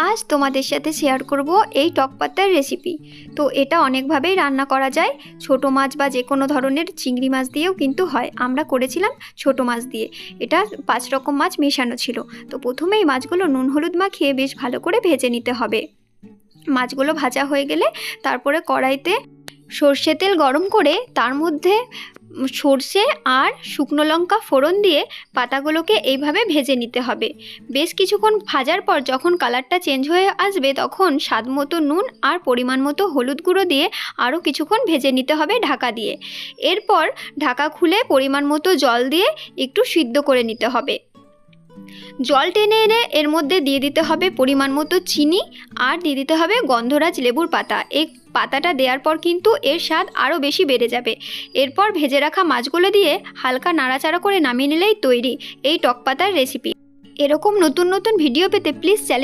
আজ তোমাদের সাথে শেয়ার করব এই টক পাতার রেসিপি। তো এটা অনেকভাবেই রান্না করা যায়। ছোট মাছ বা যে কোনো ধরনের চিংড়ি মাছ দিয়েও কিন্তু হয়। আমরা করেছিলাম ছোট মাছ দিয়ে। এটা 5 রকম মাছ মেশানো ছিল। তো প্রথমেই মাছগুলো নুন হলুদ মাখিয়ে বেশ ভালো করে ভেজে নিতে হবে। মাছগুলো ভাজা হয়ে গেলে তারপরে কড়াইতে সর্ষে তেল গরম করে তার মধ্যে সর্ষে আর শুকনো লঙ্কা ফোড়ন দিয়ে পাতাগুলোকে এইভাবে ভেজে নিতে হবে। বেশ কিছুক্ষণ ভাজার পর যখন কালারটা চেঞ্জ হয়ে আসবে তখন স্বাদ মতো নুন আর পরিমাণ মতো হলুদ গুঁড়ো দিয়ে আরও কিছুক্ষণ ভেজে নিতে হবে ঢাকা দিয়ে। এরপর ঢাকা খুলে পরিমাণ মতো জল দিয়ে একটু সিদ্ধ করে নিতে হবে। জল টেনে এনে এর মধ্যে দিয়ে দিতে হবে পরিমাণ মতো চিনি আর দিয়ে দিতে হবে গন্ধরাজ লেবুর পাতা। এই পাতাটা দেওয়ার পর কিন্তু এর স্বাদ আরও বেশি বেড়ে যাবে। এরপর ভেজে রাখা মাছগুলো দিয়ে হালকা নাড়াচাড়া করে নামিয়ে নিলেই তৈরি এই টক পাতার রেসিপি। এরকম নতুন নতুন ভিডিও পেতে প্লিজ চ্যানেল